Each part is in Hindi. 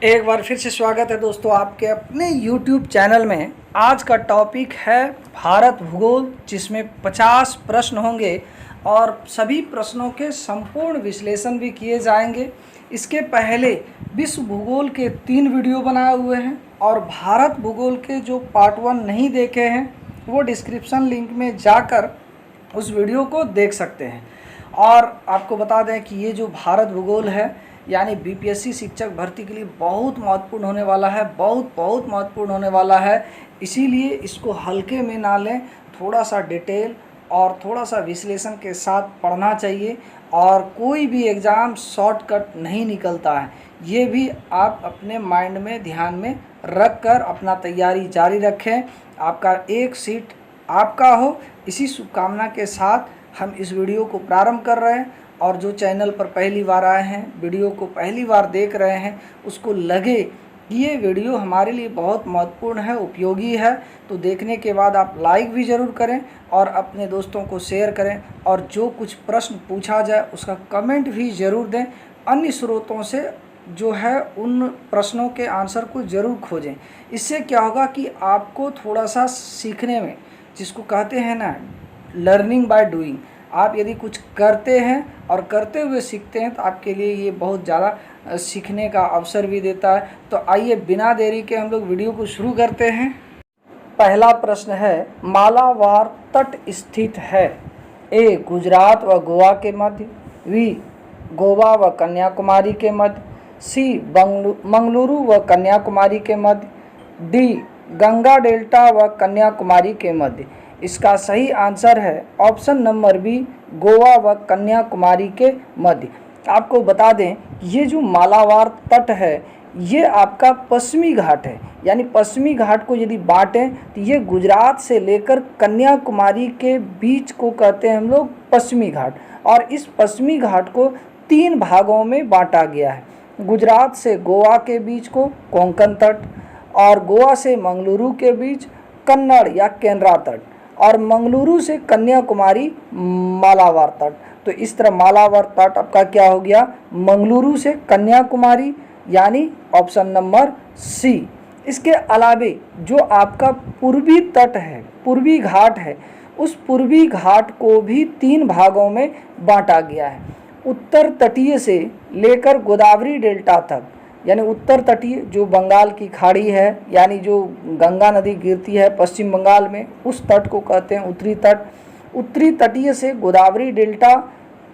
एक बार फिर से स्वागत है दोस्तों आपके अपने YouTube चैनल में। आज का टॉपिक है भारत भूगोल, जिसमें 50 प्रश्न होंगे और सभी प्रश्नों के संपूर्ण विश्लेषण भी किए जाएंगे। इसके पहले विश्व भूगोल के 3 वीडियो बनाए हुए हैं और भारत भूगोल के जो पार्ट 1 नहीं देखे हैं वो डिस्क्रिप्शन लिंक में जाकर उस वीडियो को देख सकते हैं। और आपको बता दें कि ये जो भारत भूगोल है यानी बीपीएससी शिक्षक भर्ती के लिए बहुत महत्वपूर्ण होने वाला है, बहुत महत्वपूर्ण होने वाला है। इसीलिए इसको हल्के में ना लें, थोड़ा सा डिटेल और थोड़ा सा विश्लेषण के साथ पढ़ना चाहिए। और कोई भी एग्ज़ाम शॉर्टकट नहीं निकलता है, ये भी आप अपने माइंड में ध्यान में रख कर अपना तैयारी जारी रखें। आपका एक सीट आपका हो, इसी शुभकामना के साथ हम इस वीडियो को प्रारंभ कर रहे हैं। और जो चैनल पर पहली बार आए हैं, वीडियो को पहली बार देख रहे हैं, उसको लगे कि ये वीडियो हमारे लिए बहुत महत्वपूर्ण है, उपयोगी है, तो देखने के बाद आप लाइक भी ज़रूर करें और अपने दोस्तों को शेयर करें। और जो कुछ प्रश्न पूछा जाए उसका कमेंट भी ज़रूर दें। अन्य स्रोतों से जो है उन प्रश्नों के आंसर को ज़रूर खोजें। इससे क्या होगा कि आपको थोड़ा सा सीखने में, जिसको कहते हैं ना लर्निंग बाय डूइंग, आप यदि कुछ करते हैं और करते हुए सीखते हैं तो आपके लिए ये बहुत ज़्यादा सीखने का अवसर भी देता है। तो आइए बिना देरी के हम लोग वीडियो को शुरू करते हैं। पहला प्रश्न है, मालाबार तट स्थित है? ए गुजरात व गोवा के मध्य, बी गोवा व कन्याकुमारी के मध्य, सी मंगलुरु व कन्याकुमारी के मध्य, डी गंगा डेल्टा व कन्याकुमारी के मध्य। इसका सही आंसर है ऑप्शन नंबर बी, गोवा व कन्याकुमारी के मध्य। आपको बता दें ये जो मालाबार तट है ये आपका पश्चिमी घाट है, यानी पश्चिमी घाट को यदि बांटें तो ये गुजरात से लेकर कन्याकुमारी के बीच को कहते हैं हम लोग पश्चिमी घाट। और इस पश्चिमी घाट को 3 भागों में बांटा गया है। गुजरात से गोवा के बीच को कोंकण तट, और गोवा से मंगलुरु के बीच कन्नड़ या केनरा तट, और मंगलुरु से कन्याकुमारी मालाबार तट। तो इस तरह मालाबार तट आपका क्या हो गया, मंगलुरु से कन्याकुमारी, यानी ऑप्शन नंबर सी। इसके अलावे जो आपका पूर्वी तट है, पूर्वी घाट है, उस पूर्वी घाट को भी 3 भागों में बांटा गया है। उत्तर तटीय से लेकर गोदावरी डेल्टा तक, यानी उत्तर तटीय जो बंगाल की खाड़ी है, यानी जो गंगा नदी गिरती है पश्चिम बंगाल में, उस तट को कहते हैं उत्तरी तट। उत्तरी तटीय से गोदावरी डेल्टा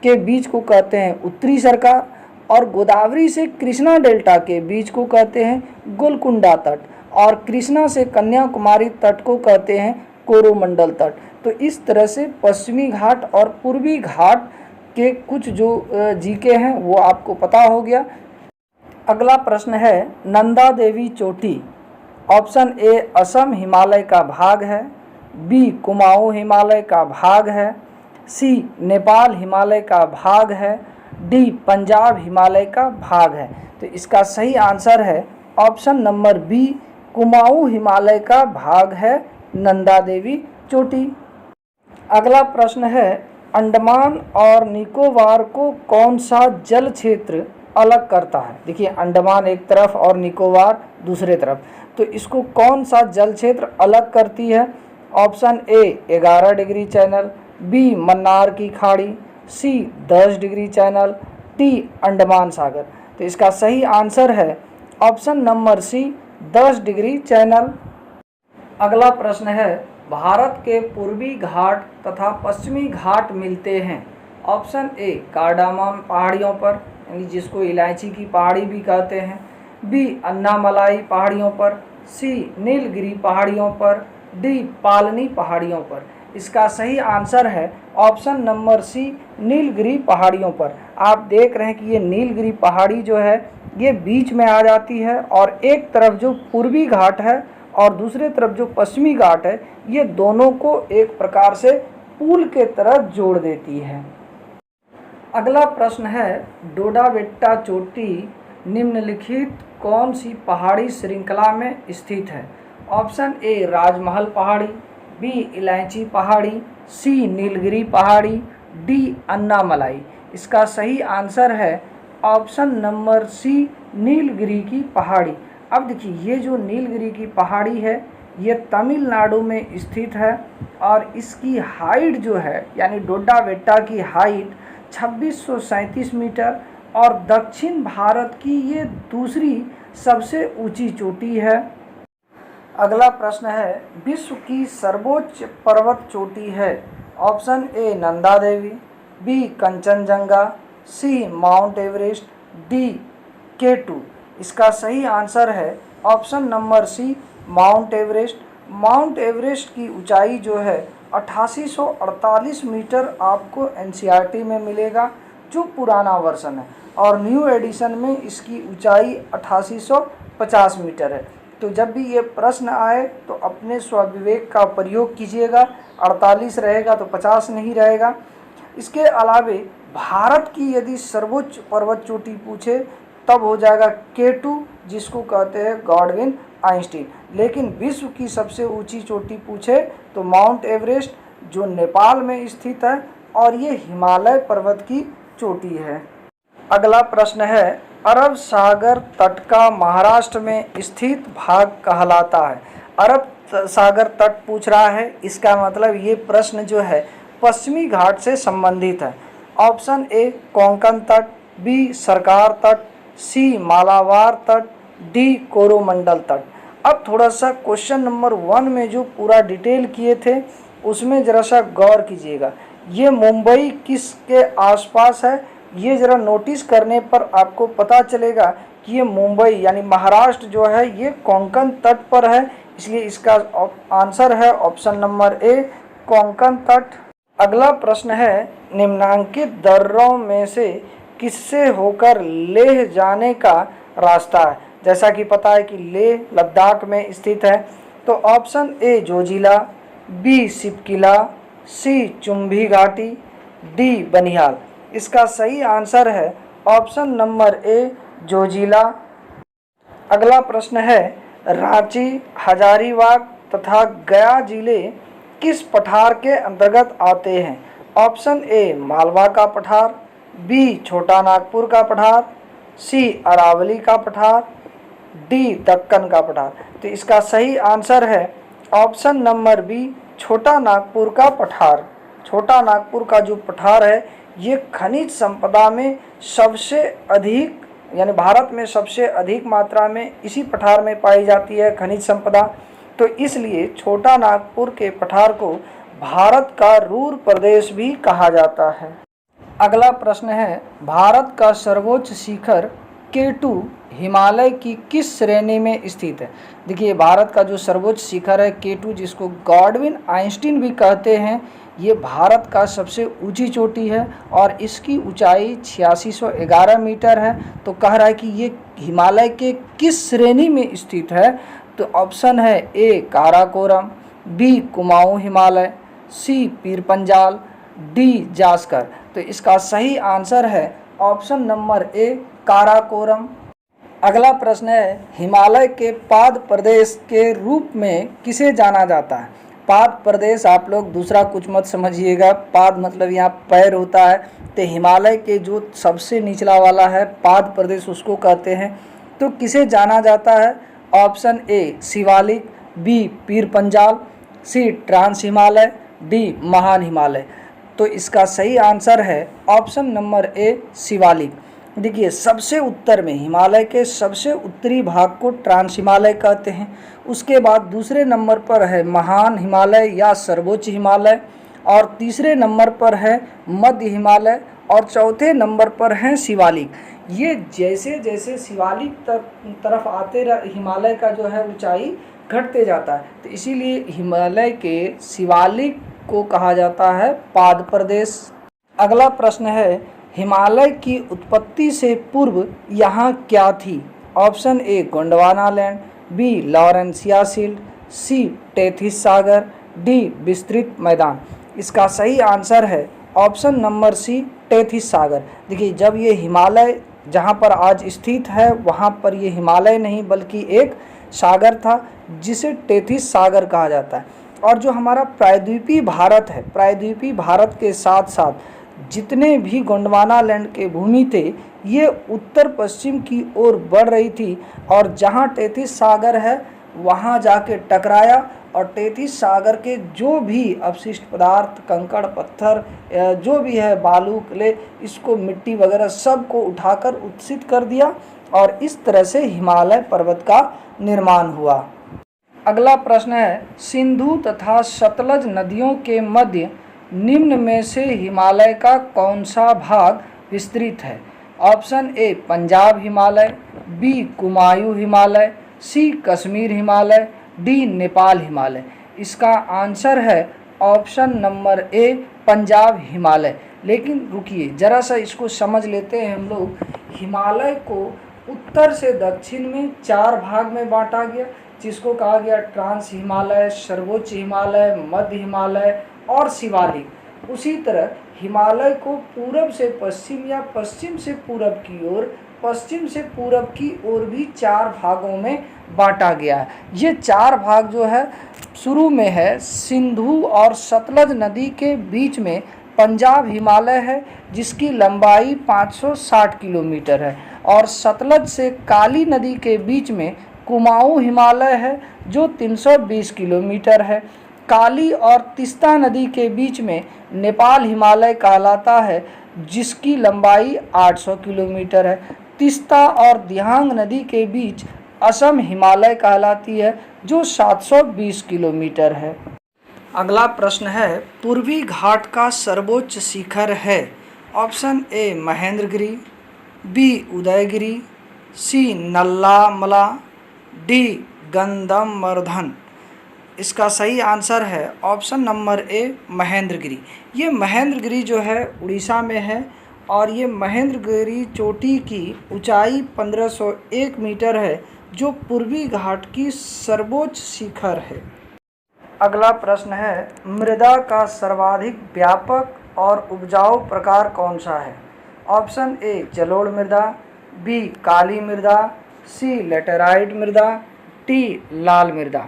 के बीच को कहते हैं उत्तरी सरकार, और गोदावरी से कृष्णा डेल्टा के बीच को कहते हैं गोलकुंडा तट, और कृष्णा से कन्याकुमारी तट को कहते हैं कोरोमंडल तट। तो इस तरह से पश्चिमी घाट और पूर्वी घाट के कुछ जो जीके हैं वो आपको पता हो गया। अगला प्रश्न है, नंदा देवी चोटी ऑप्शन ए असम हिमालय का भाग है, बी कुमाऊं हिमालय का भाग है, सी नेपाल हिमालय का भाग है, डी पंजाब हिमालय का भाग है। तो इसका सही आंसर है option number B, Kumaon Himalaya का भाग है नंदा देवी चोटी। अगला प्रश्न है, अंडमान और निकोबार को कौन सा जल क्षेत्र अलग करता है? देखिए अंडमान एक तरफ और निकोबार दूसरे तरफ, तो इसको कौन सा जल क्षेत्र अलग करती है? Option A 11 degree channel, B Mannar की खाड़ी, C 10 degree channel, D Andaman सागर। तो इसका सही आंसर है option number C 10 degree channel. अगला प्रश्न है, भारत के पूर्वी घाट तथा पश्चिमी घाट मिलते हैं? ऑप्शन ए कार्डामम पहाड़ियों पर, यानी जिसको इलायची की पहाड़ी भी कहते हैं, बी अन्नामलाई पहाड़ियों पर, सी नीलगिरी पहाड़ियों पर, डी पालनी पहाड़ियों पर। इसका सही आंसर है ऑप्शन नंबर सी नीलगिरी पहाड़ियों पर। आप देख रहे हैं कि ये नीलगिरी पहाड़ी जो है ये बीच में आ जाती है, और एक तरफ जो पूर्वी घाट है और दूसरे तरफ जो पश्चिमी घाट है, ये दोनों को एक प्रकार से पुल के तरह जोड़ देती है। अगला प्रश्न है, डोडा बेट्टा चोटी निम्नलिखित कौन सी पहाड़ी श्रृंखला में स्थित है? ऑप्शन ए राजमहल पहाड़ी, बी इलायची पहाड़ी, सी नीलगिरी पहाड़ी, डी अन्नामलाई। इसका सही आंसर है ऑप्शन नंबर सी नीलगिरी की पहाड़ी। अब देखिए ये जो नीलगिरी की पहाड़ी है ये तमिलनाडु में स्थित है और इसकी हाइट जो है यानी डोडा बेट्टा की हाइट 2637 मीटर और दक्षिण भारत की ये दूसरी सबसे ऊंची चोटी है। अगला प्रश्न है विश्व की सर्वोच्च पर्वत चोटी है। Option A Nanda Devi, B Kanchenjunga, C Mount Everest, D K2। इसका सही आंसर है option number C Mount Everest. Mount Everest की ऊंचाई जो है 8848 मीटर आपको NCERT में मिलेगा जो पुराना वर्जन है और न्यू एडिशन में इसकी ऊंचाई 8850 मीटर है। तो जब भी ये प्रश्न आए तो अपने स्वविवेक का प्रयोग कीजिएगा, 48 रहेगा तो 50 नहीं रहेगा। इसके अलावे भारत की यदि सर्वोच्च पर्वत चोटी पूछे तब हो जाएगा K2 जिसको कहते हैं गॉडविन आइंस्टीन। लेकिन विश्व की सबसे ऊंची चोटी पूछे तो माउंट एवरेस्ट जो नेपाल में स्थित है और ये हिमालय पर्वत की चोटी है। अगला प्रश्न है अरब सागर तट का महाराष्ट्र में स्थित भाग कहलाता है। अरब सागर तट पूछ रहा है, इसका मतलब ये प्रश्न जो है पश्चिमी घाट से संबंधित है। ऑप्शन ए कोंकण तट, बी सरकार तट, सी मालाबार तट, डी कोरोमंडल तट। अब थोड़ा सा क्वेश्चन नंबर 1 में जो पूरा डिटेल किए थे उसमें ज़रा सा गौर कीजिएगा। ये मुंबई किसके आसपास है ये ज़रा नोटिस करने पर आपको पता चलेगा कि ये मुंबई यानी महाराष्ट्र जो है ये कोंकण तट पर है, इसलिए इसका आंसर है ऑप्शन नंबर ए कोंकण तट। अगला प्रश्न है निम्नांकित दर्रों में से किससे होकर लेह जाने का रास्ता है। जैसा कि पता है कि लेह लद्दाख में स्थित है। तो option A Zojila, B Shipkila, C Chumbi घाटी, डी बनिहाल। इसका सही आंसर है ऑप्शन नंबर ए जोजिला। अगला प्रश्न है रांची, हजारीबाग तथा गया जिले किस पठार के अंतर्गत आते हैं। ऑप्शन ए मालवा का पठार, बी छोटा नागपुर का पठार, सी अरावली का पठार, डी दक्कन का पठार। तो इसका सही आंसर है ऑप्शन नंबर बी छोटा नागपुर का पठार। छोटा नागपुर का जो पठार है ये खनिज संपदा में सबसे अधिक यानी भारत में सबसे अधिक मात्रा में इसी पठार में पाई जाती है खनिज संपदा। तो इसलिए छोटा नागपुर के पठार को भारत का रूर प्रदेश भी कहा जाता है। अगला प्रश्न है भारत का सर्वोच्च शिखर K2 हिमालय की किस श्रेणी में स्थित है। देखिए भारत का जो सर्वोच्च शिखर है K2 जिसको गॉडविन आइंस्टीन भी कहते हैं ये भारत का सबसे ऊंची चोटी है और इसकी ऊंचाई 8611 मीटर है। तो कह रहा है कि ये हिमालय के किस श्रेणी में स्थित है। तो ऑप्शन है ए काराकोरम, बी कुमाऊं हिमालय, सी पीर पंजाल, डी जास्कर। तो इसका सही आंसर है ऑप्शन नंबर ए काराकोरम। अगला प्रश्न है हिमालय के पाद प्रदेश के रूप में किसे जाना जाता है। पाद प्रदेश आप लोग दूसरा कुछ मत समझिएगा, पाद मतलब यहाँ पैर होता है। तो हिमालय के जो सबसे निचला वाला है पाद प्रदेश उसको कहते हैं। तो किसे जाना जाता है। ऑप्शन ए शिवालिक, बी पीर पंजाल, सी ट्रांस हिमालय, डी महान हिमालय। तो इसका सही आंसर है ऑप्शन नंबर ए शिवालिक। देखिए सबसे उत्तर में हिमालय के सबसे उत्तरी भाग को ट्रांस हिमालय कहते हैं। उसके बाद दूसरे नंबर पर है महान हिमालय या सर्वोच्च हिमालय और तीसरे नंबर पर है मध्य हिमालय और चौथे नंबर पर है शिवालिक। ये जैसे जैसे शिवालिक तरफ आते हिमालय का जो है ऊंचाई घटते जाता है। तो इसीलिए हिमालय के शिवालिक को कहा जाता है पाद प्रदेश। अगला प्रश्न है हिमालय की उत्पत्ति से पूर्व यहाँ क्या थी। Option A Gondwana land, B Laurentia shield, C Tethys सागर, डी विस्तृत मैदान। इसका सही आंसर है ऑप्शन नंबर सी टेथिस सागर। देखिए जब ये हिमालय जहाँ पर आज स्थित है वहाँ पर ये हिमालय नहीं बल्कि एक सागर था जिसे टेथिस सागर कहा जाता है। और जो हमारा प्रायद्वीपीय भारत है, प्रायद्वीपीय भारत के साथ साथ जितने भी गोंडवाना लैंड के भूमि थे ये उत्तर पश्चिम की ओर बढ़ रही थी और जहाँ तैतीस सागर है वहाँ जाके टकराया और तैतीस सागर के जो भी अवशिष्ट पदार्थ, कंकड़, पत्थर, जो भी है, बालू, क्ले, इसको मिट्टी वगैरह सब को उठाकर उत्सित कर दिया और इस तरह से हिमालय पर्वत का निर्माण हुआ। अगला प्रश्न है, सिंधु तथा सतलज नदियों के मध्य निम्न में से हिमालय का कौन सा भाग विस्तृत है? Option A Punjab Himalaya, B Kumaon Himalaya, C Kashmir Himalaya, D Nepal Himalaya. इसका आंसर है option number A Punjab Himalaya. लेकिन रुकिए जरा सा इसको समझ लेते हैं हम लोग। हिमालय को उत्तर से दक्षिण में 4 भाग में बांटा गया, जिसको कहा गया ट्रांस हिमालय, सर्वोच्च हिमालय, मध्य हिमालय और शिवालिक। उसी तरह हिमालय को पूरब से पश्चिम या पश्चिम से पूरब की ओर, पश्चिम से पूरब की ओर भी 4 भागों में बांटा गया है। ये 4 भाग जो है शुरू में है सिंधु और सतलज नदी के बीच में पंजाब हिमालय है जिसकी लंबाई 560 किलोमीटर है और सतलज से काली नदी के बीच में कुमाऊं हिमालय है जो 320 किलोमीटर है। काली और तीस्ता नदी के बीच में नेपाल हिमालय कहलाता है जिसकी लंबाई 800 किलोमीटर है। तीस्ता और दिहांग नदी के बीच असम हिमालय कहलाती है जो 720 किलोमीटर है। अगला प्रश्न है, पूर्वी घाट का सर्वोच्च शिखर है? Option A Mahendragiri, B Udayagiri, C Nallamala, D Gandhamardan. इसका सही आंसर है ऑप्शन नंबर ए महेंद्रगिरी। ये महेंद्रगिरी जो है उड़ीसा में है और ये महेंद्रगिरी चोटी की ऊंचाई 1501 मीटर है जो पूर्वी घाट की सर्वोच्च शिखर है। अगला प्रश्न है, मृदा का सर्वाधिक व्यापक और उपजाऊ प्रकार कौन सा है? ऑप्शन ए जलोढ़ मृदा, बी काली मृदा, सी लेटेराइट मृदा, डी लाल मृदा।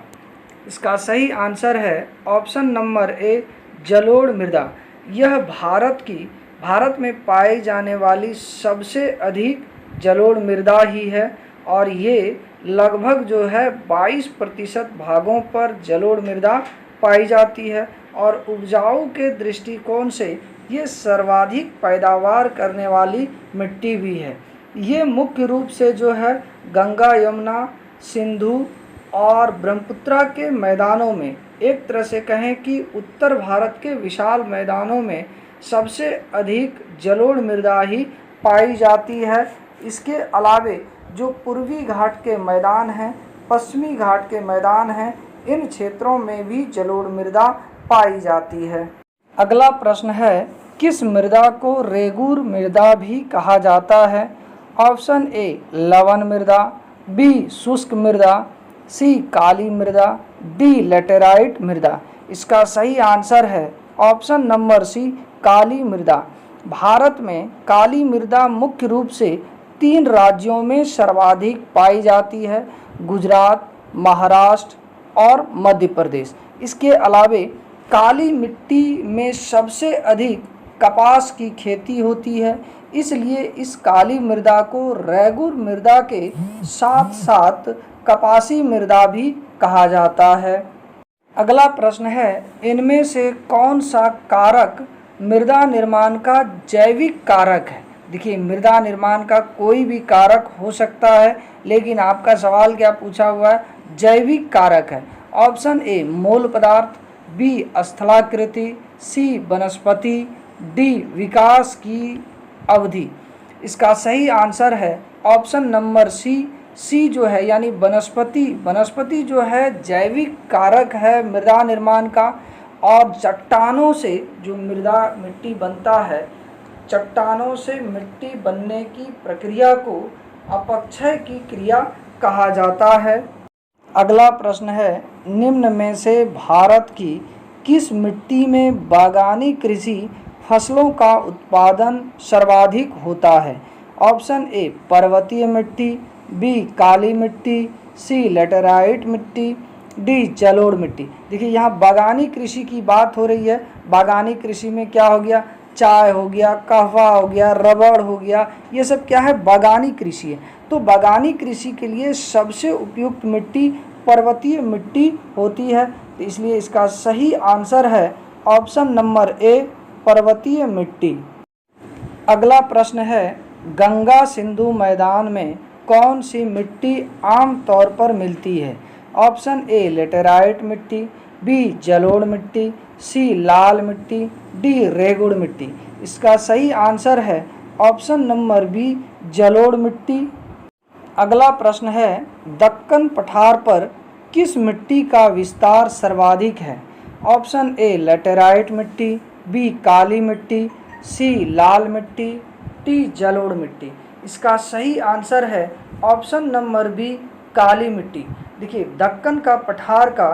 इसका सही आंसर है ऑप्शन नंबर ए जलोढ़ मृदा। यह भारत में पाई जाने वाली सबसे अधिक जलोढ़ मृदा ही है और ये लगभग जो है 22% भागों पर जलोढ़ मृदा पाई जाती है और उपजाऊ के दृष्टिकोण से ये सर्वाधिक पैदावार करने वाली मिट्टी भी है। ये मुख्य रूप से जो है गंगा, यमुना, सिंधु और ब्रह्मपुत्र के मैदानों में, एक तरह से कहें कि उत्तर भारत के विशाल मैदानों में सबसे अधिक जलोढ़ मृदा ही पाई जाती है। इसके अलावे जो पूर्वी घाट के मैदान हैं, पश्चिमी घाट के मैदान हैं, इन क्षेत्रों में भी जलोढ़ मृदा पाई जाती है। अगला प्रश्न है, किस मृदा को रेगूर मृदा भी कहा जाता है? ऑप्शन ए लवण मृदा, बी शुष्क मृदा, सी काली मृदा, डी लेटेराइट मृदा। इसका सही आंसर है ऑप्शन नंबर सी काली मृदा। भारत में काली मृदा मुख्य रूप से 3 राज्यों में सर्वाधिक पाई जाती है, गुजरात, महाराष्ट्र और मध्य प्रदेश। इसके अलावे काली मिट्टी में सबसे अधिक कपास की खेती होती है, इसलिए इस काली मृदा को रेगूर मृदा के साथ साथ कपासी मृदा भी कहा जाता है। अगला प्रश्न है, इनमें से कौन सा कारक मृदा निर्माण का जैविक कारक है? देखिए, मृदा निर्माण का कोई भी कारक हो सकता है, लेकिन आपका सवाल क्या पूछा हुआ है? जैविक कारक है। ऑप्शन ए मूल पदार्थ, बी स्थलाकृति, सी वनस्पति, डी विकास की अवधि। इसका सही आंसर है ऑप्शन नंबर सी जो है यानी वनस्पति जो है जैविक कारक है मृदा निर्माण का। और चट्टानों से जो मिट्टी बनता है, चट्टानों से मिट्टी बनने की प्रक्रिया को अपक्षय की क्रिया कहा जाता है। अगला प्रश्न है, निम्न में से भारत की किस मिट्टी में बागानी कृषि फसलों का उत्पादन सर्वाधिक होता है? ऑप्शन ए पर्वतीय मिट्टी, बी काली मिट्टी, सी लेटेराइट मिट्टी, डी जलोढ़ मिट्टी। देखिए, यहाँ बागानी कृषि की बात हो रही है। बागानी कृषि में क्या हो गया? चाय हो गया, कहवा हो गया, रबड़ हो गया, ये सब क्या है, बागानी कृषि है। तो बागानी कृषि के लिए सबसे उपयुक्त मिट्टी पर्वतीय मिट्टी होती है। तो इसलिए इसका सही आंसर है ऑप्शन नंबर ए, पर्वतीय मिट्टी। अगला प्रश्न है, गंगा सिंधु मैदान में कौन सी मिट्टी आम तौर पर मिलती है? ऑप्शन ए लेटेराइट मिट्टी, बी जलोढ़ मिट्टी, सी लाल मिट्टी, डी रेगुड़ मिट्टी। इसका सही आंसर है ऑप्शन नंबर बी, जलोढ़ मिट्टी। अगला प्रश्न है, दक्कन पठार पर किस मिट्टी का विस्तार सर्वाधिक है? ऑप्शन ए लेटेराइट मिट्टी, बी काली मिट्टी, सी लाल मिट्टी, डी जलोढ़ मिट्टी। इसका सही आंसर है ऑप्शन नंबर बी, काली मिट्टी। देखिए, दक्कन का पठार का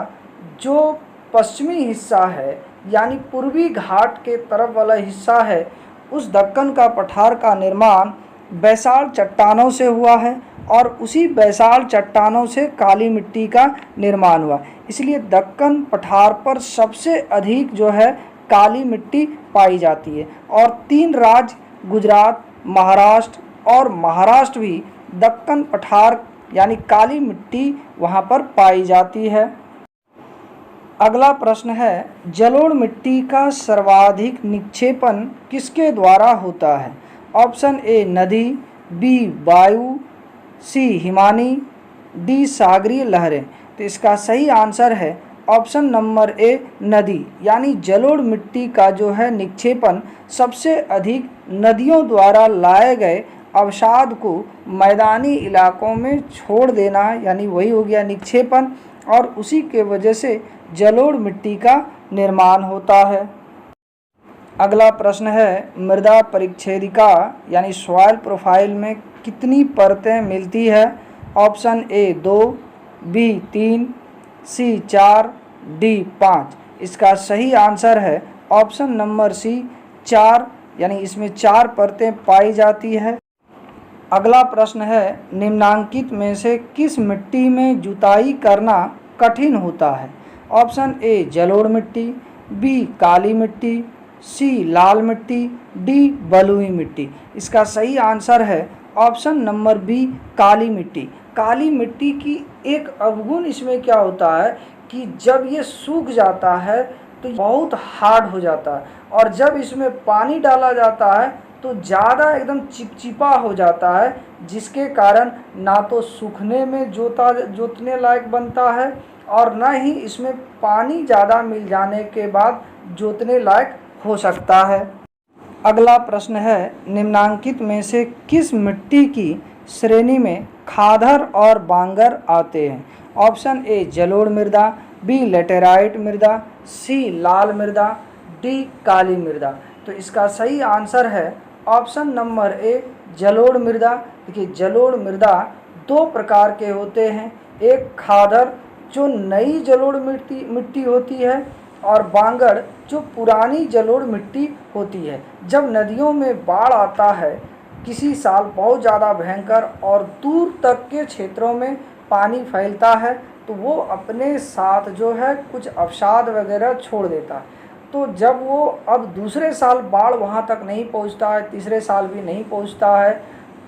जो पश्चिमी हिस्सा है यानी पूर्वी घाट के तरफ वाला हिस्सा है, उस दक्कन का पठार का निर्माण बैसाल्ट चट्टानों से हुआ है और उसी बैसाल्ट चट्टानों से काली मिट्टी का निर्माण हुआ। इसलिए दक्कन पठार पर सबसे अधिक जो है काली मिट्टी पाई जाती है। और 3 राज्य गुजरात, महाराष्ट्र और महाराष्ट्र भी दक्कन पठार यानी काली मिट्टी वहाँ पर पाई जाती है। अगला प्रश्न है, जलोढ़ मिट्टी का सर्वाधिक निक्षेपण किसके द्वारा होता है? ऑप्शन ए नदी, बी वायु, सी हिमानी, डी सागरीय लहरें। तो इसका सही आंसर है ऑप्शन नंबर ए, नदी। यानी जलोढ़ मिट्टी का जो है निक्षेपण सबसे अधिक नदियों द्वारा लाए गए अवसाद को मैदानी इलाकों में छोड़ देना, यानी वही हो गया निक्षेपण, और उसी के वजह से जलोढ़ मिट्टी का निर्माण होता है। अगला प्रश्न है, मृदा परिच्छेदिका यानी सॉइल प्रोफाइल में कितनी परतें मिलती है? Option A 2, B 3, C 4, D 5। इसका सही आंसर है ऑप्शन नंबर सी, 4, यानी इसमें 4 परतें पाई जाती है। अगला प्रश्न है, निम्नांकित में से किस मिट्टी में जुताई करना कठिन होता है? ऑप्शन ए जलोढ़ मिट्टी, बी काली मिट्टी, सी लाल मिट्टी, डी बलुई मिट्टी। इसका सही आंसर है ऑप्शन नंबर बी, काली मिट्टी। काली मिट्टी की एक अवगुण इसमें क्या होता है कि जब ये सूख जाता है तो बहुत हार्ड हो जाता है, और जब इसमें पानी डाला जाता है तो ज़्यादा एकदम चिपचिपा हो जाता है, जिसके कारण ना तो सूखने में जोतने लायक बनता है और ना ही इसमें पानी ज़्यादा मिल जाने के बाद जोतने लायक हो सकता है। अगला प्रश्न है, निम्नांकित में से किस मिट्टी की श्रेणी में खादर और बांगर आते हैं? ऑप्शन ए जलोढ़ मृदा, बी लेटेराइट मृदा, सी लाल मृदा, डी काली मृदा। तो इसका सही आंसर है ऑप्शन नंबर ए, जलोढ़ मृदा। देखिए, जलोढ़ मृदा 2 प्रकार के होते हैं, एक खादर जो नई जलोढ़ मिट्टी होती है, और बांगर जो पुरानी जलोढ़ मिट्टी होती है। जब नदियों में बाढ़ आता है किसी साल बहुत ज़्यादा भयंकर और दूर तक के क्षेत्रों में पानी फैलता है, तो वो अपने साथ जो है कुछ अवसाद वगैरह छोड़ देता है। तो जब वो अब दूसरे साल बाढ़ वहाँ तक नहीं पहुँचता है, तीसरे साल भी नहीं पहुँचता है,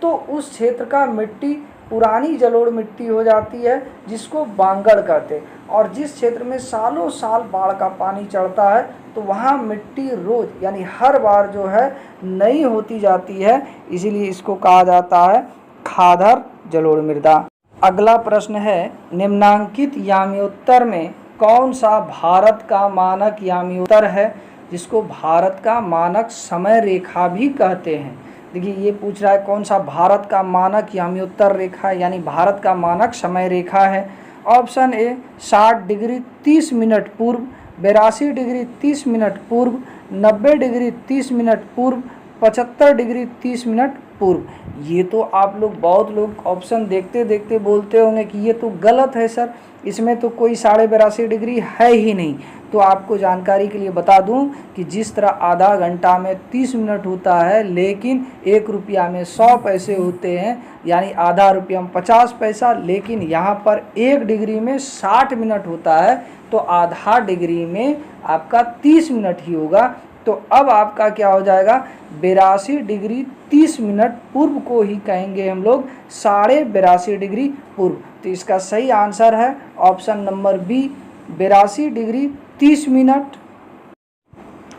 तो उस क्षेत्र का मिट्टी पुरानी जलोढ़ मिट्टी हो जाती है, जिसको बांगर कहते हैं। और जिस क्षेत्र में सालों साल बाढ़ का पानी चढ़ता है तो वहाँ मिट्टी रोज यानी हर बार जो है नई होती जाती है, इसीलिए इसको कहा जाता है खादर जलोढ़ मृदा। अगला प्रश्न है, निम्नांकित यामियोत्तर में कौन सा भारत का मानक यामियोत्तर है, जिसको भारत का मानक समय रेखा भी कहते हैं? देखिए, ये पूछ रहा है कौन सा भारत का मानक यामियोत्तर रेखा यानी भारत का मानक समय रेखा है। ऑप्शन ए 60 डिग्री 30 मिनट पूर्व, 82 डिग्री 30 मिनट पूर्व, 90 डिग्री 30 मिनट पूर्व, 75 डिग्री 30 मिनट पूर्व। ये तो आप लोग बहुत लोग ऑप्शन देखते देखते बोलते होंगे कि ये तो गलत है सर, इसमें तो कोई 82.5 डिग्री है ही नहीं। तो आपको जानकारी के लिए बता दूं कि जिस तरह आधा घंटा में 30 मिनट होता है, लेकिन 1 रुपया में 100 पैसे होते हैं, यानी आधा रुपया में 50 पैसा, लेकिन यहाँ पर 1 डिग्री में 60 मिनट होता है, तो आधा डिग्री में आपका 30 मिनट ही होगा। तो अब आपका क्या हो जाएगा, 82 डिग्री 30 मिनट पूर्व को ही कहेंगे हम लोग 82.5 डिग्री पूर्व। तो इसका सही आंसर है option number B, 82 degree 30 minute.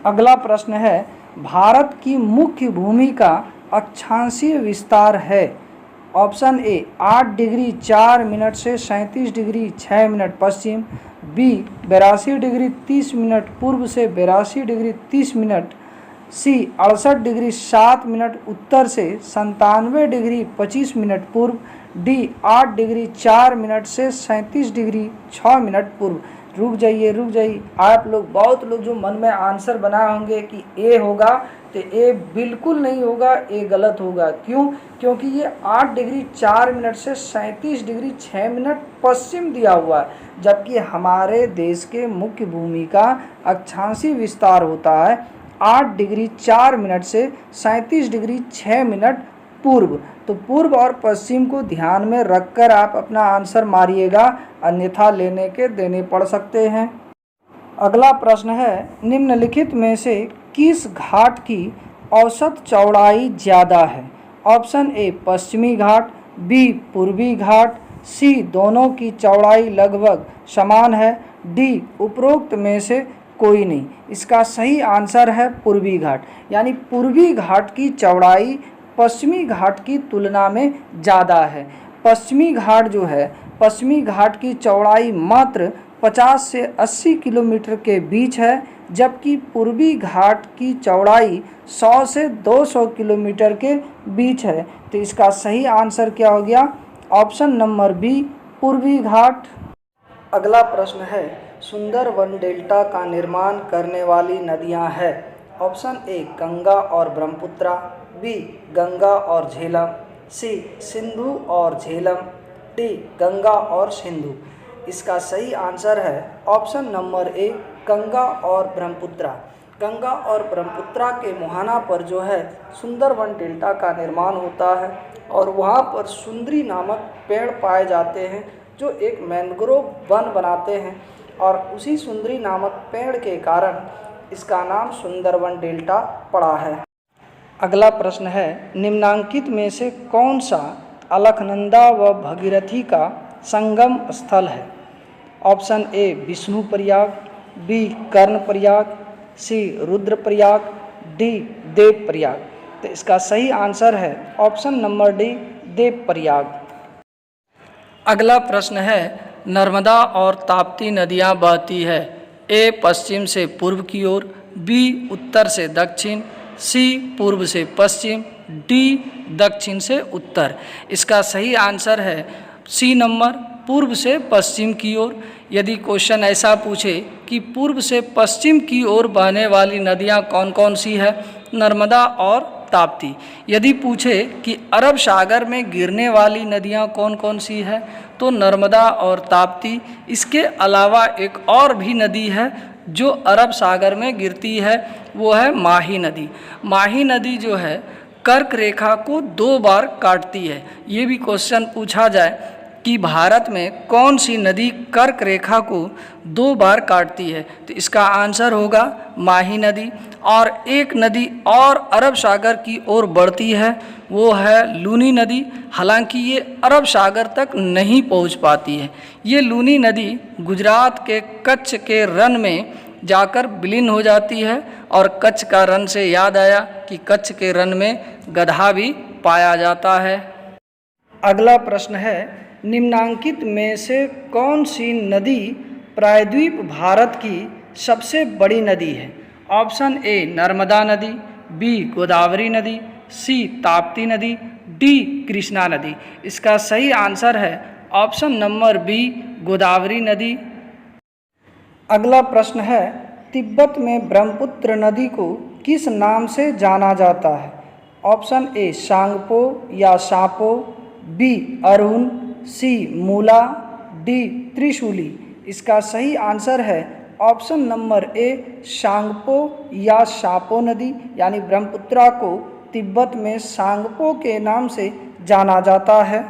अगला प्रश्न है, भारत की मुख्य भूमि का अक्षांशीय विस्तार है। ऑप्शन ए 8 डिग्री 4 मिनट से 37 डिग्री 6 मिनट पश्चिम, बी 82 डिग्री 30 मिनट पूर्व से 82 डिग्री 30 मिनट, सी 68 डिग्री 7 मिनट उत्तर से 97 डिग्री 25 मिनट पूर्व, डी 8 डिग्री 4 मिनट से 37 डिग्री 6 मिनट पूर्व। रुक जाइए, आप लोग बहुत लोग जो मन में आंसर बनाए होंगे कि ए होगा, तो ए बिल्कुल नहीं होगा, ए गलत होगा। क्यों? क्योंकि ये 8 डिग्री 4 मिनट से 37 डिग्री 6 मिनट पश्चिम दिया हुआ है, जबकि हमारे देश के मुख्य भूमि का अक्षांशीय विस्तार होता है 8 डिग्री 4 मिनट से 37 डिग्री 6 मिनट पूर्व। तो पूर्व और पश्चिम को ध्यान में रखकर आप अपना आंसर मारिएगा, अन्यथा लेने के देने पड़ सकते हैं। अगला प्रश्न है, निम्नलिखित में से किस घाट की औसत चौड़ाई ज़्यादा है? ऑप्शन ए पश्चिमी घाट, बी पूर्वी घाट, सी दोनों की चौड़ाई लगभग समान है, डी उपरोक्त में से कोई नहीं। इसका सही आंसर है पूर्वी घाट, यानी पूर्वी घाट की चौड़ाई पश्चिमी घाट की तुलना में ज़्यादा है। पश्चिमी घाट जो है, पश्चिमी घाट की चौड़ाई मात्र 50 से 80 किलोमीटर के बीच है, जबकि पूर्वी घाट की चौड़ाई 100 से 200 किलोमीटर के बीच है। तो इसका सही आंसर क्या हो गया? ऑप्शन नंबर बी, पूर्वी घाट। अगला प्रश्न है, सुंदरवन डेल्टा का निर्माण करने वाली नदियां हैं। ऑप्शन ए गंगा और ब्रह्मपुत्रा, बी गंगा और झेलम, सी सिंधु और झेलम, डी गंगा और सिंधु। इसका सही आंसर है ऑप्शन नंबर ए, गंगा और ब्रह्मपुत्रा। गंगा और ब्रह्मपुत्रा के मुहाना पर जो है सुंदरवन डेल्टा का निर्माण होता है, और वहाँ पर सुंदरी नामक पेड़ पाए जाते हैं जो एक मैंग्रोव वन बनाते हैं, और उसी सुंदरी नामक पेड़ के कारण इसका नाम सुंदरवन डेल्टा पड़ा है। अगला प्रश्न है, निम्नांकित में से कौन सा अलकनंदा व भगीरथी का संगम स्थल है? Option A Vishnuprayag, B Karnaprayag, C Rudraprayag, D Devprayag. तो इसका सही आंसर है option number D, Devprayag. अगला प्रश्न है, नर्मदा और ताप्ती नदियां बहती है, ए पश्चिम से पूर्व की ओर, बी उत्तर से दक्षिण, सी पूर्व से पश्चिम, डी दक्षिण से उत्तर। इसका सही आंसर है सी नंबर, पूर्व से पश्चिम की ओर। यदि क्वेश्चन ऐसा पूछे कि पूर्व से पश्चिम की ओर बहने वाली नदियां कौन कौन सी है, नर्मदा और ताप्ती। यदि पूछे कि अरब सागर में गिरने वाली नदियां कौन कौन सी है, तो नर्मदा और ताप्ती। इसके अलावा एक और भी नदी है जो अरब सागर में गिरती है, वो है माही नदी। माही नदी जो है कर्क रेखा को 2 बार काटती है। ये भी क्वेश्चन पूछा जाए कि भारत में कौन सी नदी कर्क रेखा को 2 बार काटती है, तो इसका आंसर होगा माही नदी। और एक नदी और अरब सागर की ओर बढ़ती है, वो है लूनी नदी। हालांकि ये अरब सागर तक नहीं पहुंच पाती है। ये लूनी नदी गुजरात के कच्छ के रन में जाकर विलीन हो जाती है, और कच्छ का रन से याद आया कि कच्छ के रन में गधा भी पाया जाता है। अगला प्रश्न है, निम्नांकित में से कौन सी नदी प्रायद्वीप भारत की सबसे बड़ी नदी है? ऑप्शन ए नर्मदा नदी, बी गोदावरी नदी, सी ताप्ती नदी, डी कृष्णा नदी। इसका सही आंसर है ऑप्शन नंबर बी, गोदावरी नदी। अगला प्रश्न है, तिब्बत में ब्रह्मपुत्र नदी को किस नाम से जाना जाता है? ऑप्शन ए सांगपो या सापो, बी अरुण, सी मूला, डी त्रिशूली। इसका सही आंसर है ऑप्शन नंबर ए, सांगपो या सापो नदी, यानी ब्रह्मपुत्रा को तिब्बत में सांगपो के नाम से जाना जाता है।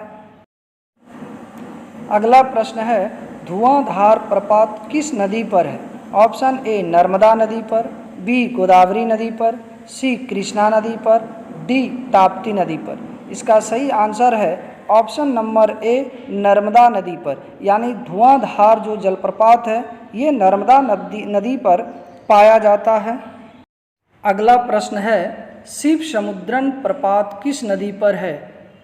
अगला प्रश्न है, धुआंधार प्रपात किस नदी पर है? ऑप्शन ए नर्मदा नदी पर, बी गोदावरी नदी पर, सी कृष्णा नदी पर, डी ताप्ती नदी पर। इसका सही आंसर है ऑप्शन नंबर ए नर्मदा नदी पर, यानी धुआंधार जो जलप्रपात है ये नर्मदा नदी पर पाया जाता है। अगला प्रश्न है शिव समुद्रन प्रपात किस नदी पर है?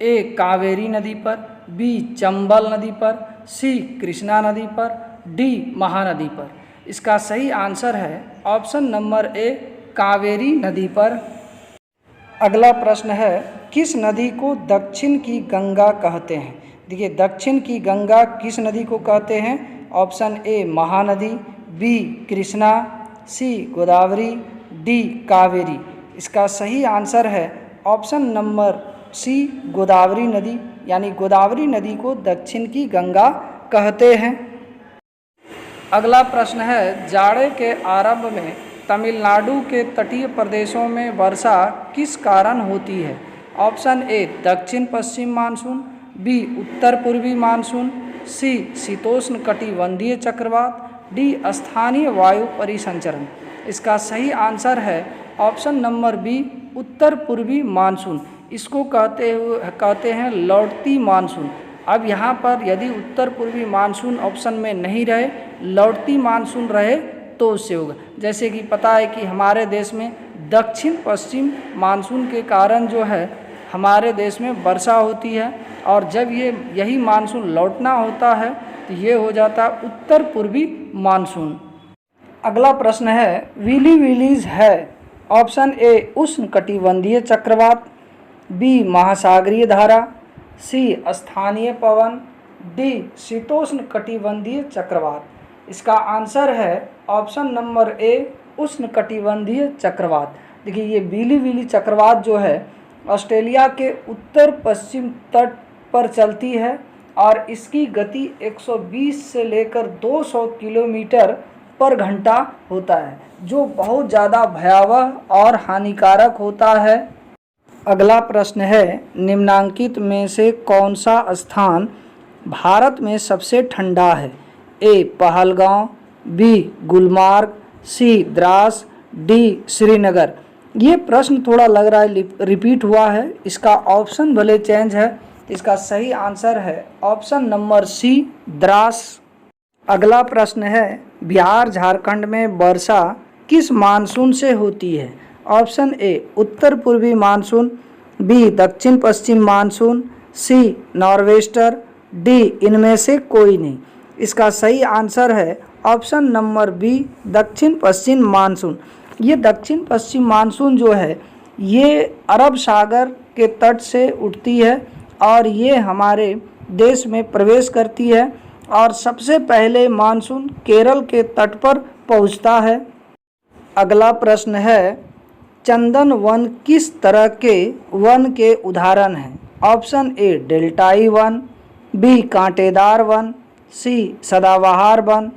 ए कावेरी नदी पर, बी चंबल नदी पर, सी कृष्णा नदी पर, डी महानदी पर। इसका सही आंसर है ऑप्शन नंबर ए कावेरी नदी पर। अगला प्रश्न है किस नदी को दक्षिण की गंगा कहते हैं? देखिए दक्षिण की गंगा किस नदी को कहते हैं? Option A Mahanadi, B Krishna, C Godavari, D Kaveri. इसका सही आंसर है ऑप्शन नंबर सी गोदावरी नदी, यानी गोदावरी नदी को दक्षिण की गंगा कहते हैं। अगला प्रश्न है जाड़े के आरंभ में तमिलनाडु के तटीय प्रदेशों में वर्षा किस कारण होती है? ऑप्शन ए दक्षिण पश्चिम मानसून, बी उत्तर पूर्वी मानसून, सी शीतोष्ण कटिबंधीय चक्रवात, डी स्थानीय वायु परिसंचरण। इसका सही आंसर है ऑप्शन नंबर बी उत्तर पूर्वी मानसून। इसको कहते हैं लौटती मानसून। अब यहाँ पर यदि उत्तर पूर्वी मानसून ऑप्शन में नहीं रहे, लौटती मानसून रहे तो उससे होगा। जैसे कि पता है कि हमारे देश में दक्षिण पश्चिम मानसून के कारण जो है हमारे देश में वर्षा होती है, और जब यही मानसून लौटना होता है तो ये हो जाता है उत्तर पूर्वी मानसून। अगला प्रश्न है विली विलीज है ऑप्शन ए उष्ण कटिबंधीय चक्रवात, बी महासागरीय धारा, सी स्थानीय पवन, डी शीतोष्ण कटिबंधीय चक्रवात। इसका आंसर है ऑप्शन नंबर ए उष्ण कटिबंधीय चक्रवात। देखिए ये बीली विली चक्रवात जो है ऑस्ट्रेलिया के उत्तर पश्चिम तट पर चलती है और इसकी गति 120 से लेकर 200 किलोमीटर पर घंटा होता है, जो बहुत ज़्यादा भयावह और हानिकारक होता है। अगला प्रश्न है निम्नांकित में से कौन सा स्थान भारत में सबसे ठंडा है? ए पहलगांव, बी गुलमार्ग, सी द्रास, डी श्रीनगर। ये प्रश्न थोड़ा लग रहा है रिपीट हुआ है, इसका ऑप्शन भले चेंज है। इसका सही आंसर है ऑप्शन नंबर सी द्रास। अगला प्रश्न है बिहार झारखंड में वर्षा किस मानसून से होती है? ऑप्शन ए उत्तर पूर्वी मानसून, बी दक्षिण पश्चिम मानसून, सी नॉर्वेस्टर, डी इनमें से कोई नहीं। इसका सही आंसर है ऑप्शन नंबर बी दक्षिण पश्चिम मानसून। ये दक्षिण पश्चिम मानसून जो है ये अरब सागर के तट से उठती है और ये हमारे देश में प्रवेश करती है, और सबसे पहले मानसून केरल के तट पर पहुंचता है। अगला प्रश्न है चंदन वन किस तरह के वन के उदाहरण हैं? ऑप्शन ए डेल्टाई वन, बी कांटेदार वन, सी सदाबहार वन,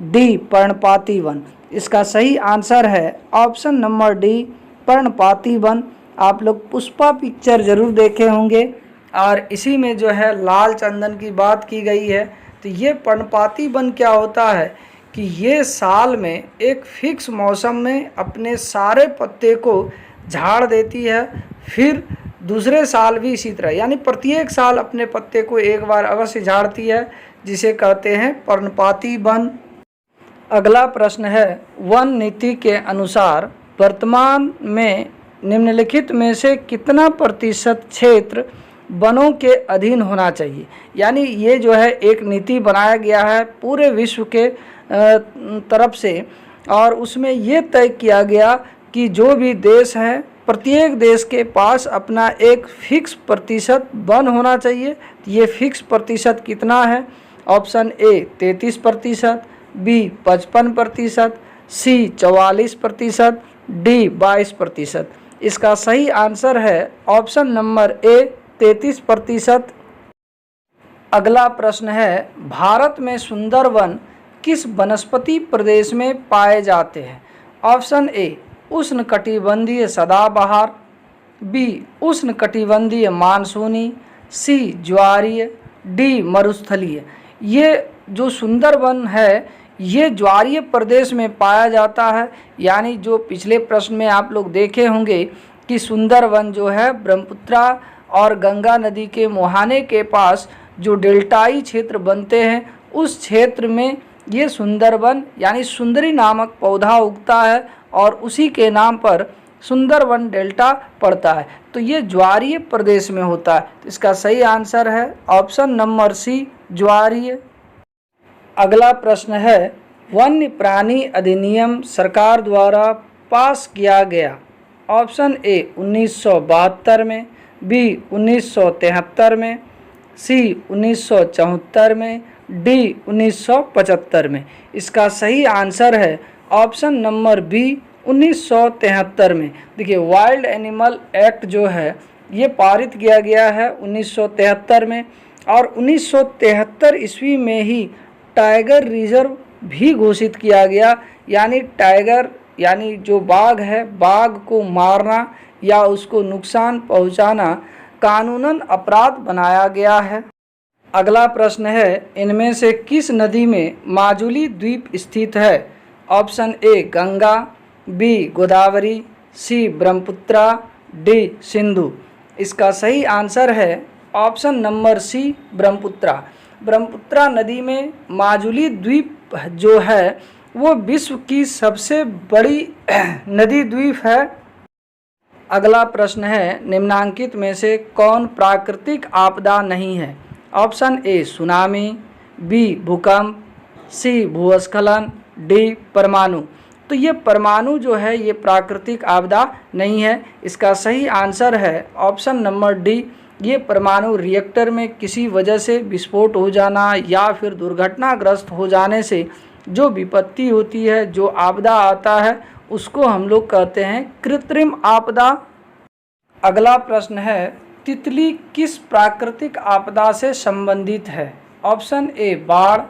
डी पर्णपाती वन। इसका सही आंसर है ऑप्शन नंबर डी पर्णपाती वन। आप लोग पुष्पा पिक्चर जरूर देखे होंगे और इसी में जो है लाल चंदन की बात की गई है। तो ये पर्णपाती वन क्या होता है कि ये साल में एक फिक्स मौसम में अपने सारे पत्ते को झाड़ देती है, फिर दूसरे साल भी इसी तरह, यानी प्रत्येक साल अपने पत्ते को एक बार अवश्य झाड़ती है, जिसे कहते हैं पर्णपाती वन। अगला प्रश्न है वन नीति के अनुसार वर्तमान में निम्नलिखित में से कितना प्रतिशत क्षेत्र वनों के अधीन होना चाहिए? यानी ये जो है एक नीति बनाया गया है पूरे विश्व के तरफ से, और उसमें ये तय किया गया कि जो भी देश है प्रत्येक देश के पास अपना एक फिक्स प्रतिशत वन होना चाहिए। ये फिक्स प्रतिशत कितना है? Option A 33%, B 55%, C 44%, D 22%। इसका सही आंसर है ऑप्शन नंबर ए 33%। अगला प्रश्न है भारत में सुंदर वन किस वनस्पति प्रदेश में पाए जाते हैं? ऑप्शन ए उष्णकटिबंधीय सदाबहार, बी उष्णकटिबंधीय मानसूनी, सी ज्वारीय, डी मरुस्थलीय। ये जो सुंदर वन है ये ज्वारीय प्रदेश में पाया जाता है। यानी जो पिछले प्रश्न में आप लोग देखे होंगे कि सुंदरवन जो है ब्रह्मपुत्रा और गंगा नदी के मुहाने के पास जो डेल्टाई क्षेत्र बनते हैं, उस क्षेत्र में ये सुंदरवन यानी सुंदरी नामक पौधा उगता है और उसी के नाम पर सुंदरवन डेल्टा पड़ता है। तो ये ज्वारीय प्रदेश में होता है। तो इसका सही आंसर है ऑप्शन नंबर सी, ज्वारीय। अगला प्रश्न है, वन्य प्राणी अधिनियम सरकार द्वारा पास किया गया। ऑप्शन ए 1972 में, बी 1973 में, सी 1974 में, डी 1975 में। इसका सही आंसर है ऑप्शन नंबर बी 1973 में। देखिए वाइल्ड एनिमल एक्ट जो है ये पारित किया गया है 1973 में, और 1973 ईस्वी में ही टाइगर रिजर्व भी घोषित किया गया। यानी टाइगर यानी जो बाघ है, बाघ को मारना या उसको नुकसान पहुंचाना कानूनन अपराध बनाया गया है। अगला प्रश्न है, इनमें से किस नदी में माजुली द्वीप स्थित है। Option A Ganga, B Godavari, C Brahmaputra, D Sindhu. इसका सही आंसर है option number C, Brahmaputra. Brahmaputra नदी में माजुली द्वीप जो है वो विश्व की सबसे बड़ी नदी द्वीप है। अगला प्रश्न है, निम्नांकित में से कौन प्राकृतिक आपदा नहीं है। ऑप्शन ए सुनामी, बी भूकंप, सी भूस्खलन, डी परमाणु। तो ये परमाणु जो है ये प्राकृतिक आपदा नहीं है। इसका सही आंसर है ऑप्शन नंबर डी, ये परमाणु रिएक्टर में किसी वजह से विस्फोट हो जाना या फिर दुर्घटनाग्रस्त हो जाने से जो विपत्ति होती है, जो आपदा आता है, उसको हम लोग कहते हैं कृत्रिम आपदा। अगला प्रश्न है, तितली किस प्राकृतिक आपदा से संबंधित है। ऑप्शन ए बाढ़,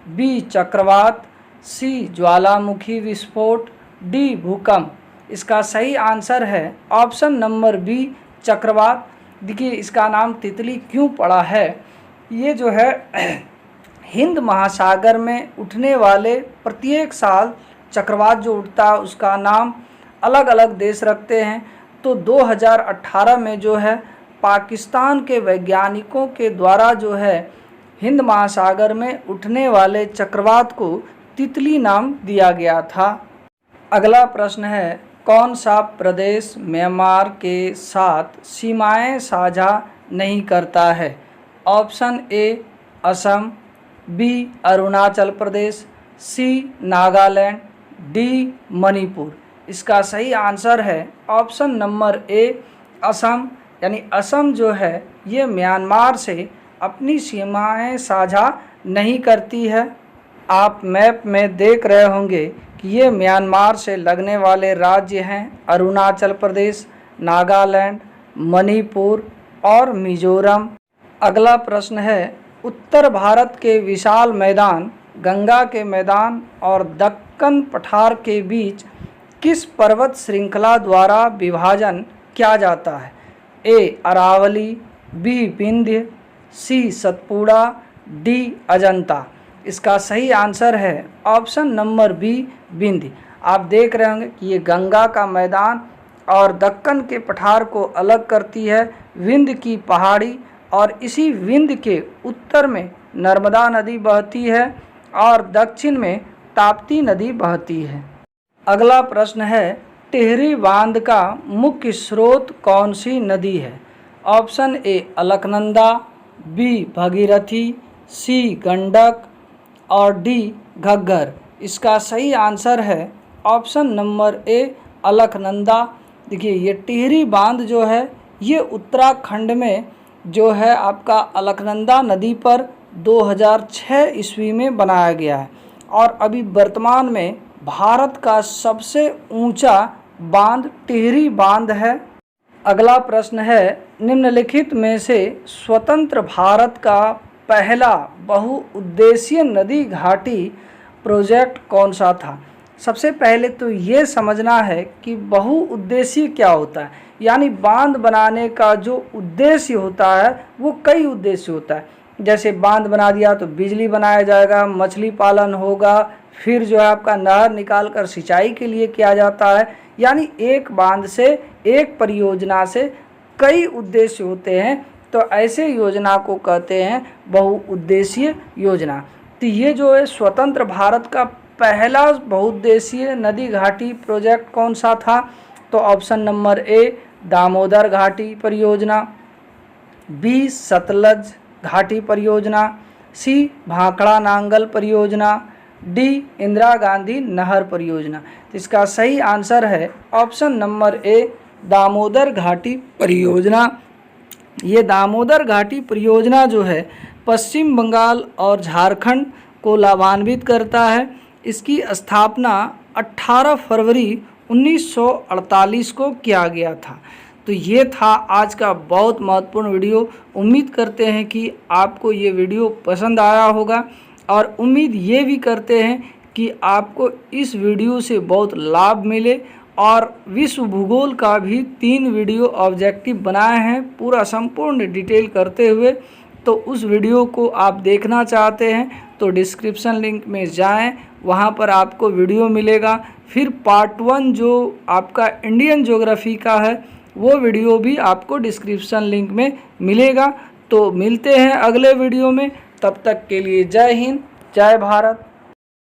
बी चक्रवात, सी ज्वालामुखी विस्फोट, डी भूकंप। इसका सही आंसर है ऑप्शन नंबर बी चक्रवात। देखिए इसका नाम तितली क्यों पड़ा है, ये जो है हिंद महासागर में उठने वाले प्रत्येक साल चक्रवात जो उठता है उसका नाम अलग अलग देश रखते हैं। तो 2018 में जो है पाकिस्तान के वैज्ञानिकों के द्वारा जो है हिंद महासागर में उठने वाले चक्रवात को तितली नाम दिया गया था। अगला प्रश्न है, कौन सा प्रदेश म्यांमार के साथ सीमाएं साझा नहीं करता है। Option A Assam, B Arunachal Pradesh, C Nagaland, D Manipur. इसका सही आंसर है ऑप्शन नंबर ए असम। यानी असम जो है ये म्यांमार से अपनी सीमाएं साझा नहीं करती है। आप मैप में देख रहे होंगे कि ये म्यांमार से लगने वाले राज्य हैं अरुणाचल प्रदेश, नागालैंड, मणिपुर और मिजोरम। अगला प्रश्न है, उत्तर भारत के विशाल मैदान गंगा के मैदान और दक्कन पठार के बीच किस पर्वत श्रृंखला द्वारा विभाजन किया जाता है। ए अरावली, बी विंध्य, सी सतपुड़ा, डी अजंता। इसका सही आंसर है ऑप्शन नंबर बी विंध्य। आप देख रहे होंगे कि ये गंगा का मैदान और दक्कन के पठार को अलग करती है विंध्य की पहाड़ी, और इसी विंध्य के उत्तर में नर्मदा नदी बहती है और दक्षिण में ताप्ती नदी बहती है। अगला प्रश्न है, टिहरी बांध का मुख्य स्रोत कौन सी नदी है। Option A Alaknanda, B Bhagirathi, C Gandak और डी घग्गर। इसका सही आंसर है ऑप्शन नंबर ए अलकनंदा। देखिए ये टिहरी बांध जो है ये उत्तराखंड में जो है आपका अलकनंदा नदी पर 2006 ईस्वी में बनाया गया है और अभी वर्तमान में भारत का सबसे ऊंचा बांध टिहरी बांध है। अगला प्रश्न है, निम्नलिखित में से स्वतंत्र भारत का पहला बहुउद्देशीय नदी घाटी प्रोजेक्ट कौन सा था। सबसे पहले तो ये समझना है कि बहुउद्देशीय क्या होता है। यानी बांध बनाने का जो उद्देश्य होता है वो कई उद्देश्य होता है। जैसे बांध बना दिया तो बिजली बनाया जाएगा, मछली पालन होगा, फिर जो है आपका नहर निकाल कर सिंचाई के लिए किया जाता है। यानी एक बांध से, एक परियोजना से कई उद्देश्य होते हैं, तो ऐसे योजना को कहते हैं बहुउद्देशीय योजना। तो ये जो है स्वतंत्र भारत का पहला बहुउद्देशीय नदी घाटी प्रोजेक्ट कौन सा था? तो ऑप्शन नंबर ए दामोदर घाटी परियोजना, बी सतलज घाटी परियोजना, सी भाखड़ा नांगल परियोजना, डी इंदिरा गांधी नहर परियोजना। तो इसका सही आंसर है ऑप्शन नंबर ए दामोदर घाटी परियोजना। ये दामोदर घाटी परियोजना जो है पश्चिम बंगाल और झारखंड को लाभान्वित करता है। इसकी स्थापना 18 फरवरी 1948 को किया गया था। तो ये था आज का बहुत महत्वपूर्ण वीडियो। उम्मीद करते हैं कि आपको ये वीडियो पसंद आया होगा और उम्मीद ये भी करते हैं कि आपको इस वीडियो से बहुत लाभ मिले। और विश्व भूगोल का भी 3 वीडियो ऑब्जेक्टिव बनाए हैं पूरा संपूर्ण डिटेल करते हुए। तो उस वीडियो को आप देखना चाहते हैं तो डिस्क्रिप्शन लिंक में जाएं, वहां पर आपको वीडियो मिलेगा। फिर पार्ट 1 जो आपका इंडियन ज्योग्राफी का है वो वीडियो भी आपको डिस्क्रिप्शन लिंक में मिलेगा। तो मिलते हैं अगले वीडियो में, तब तक के लिए जय हिंद, जय भारत।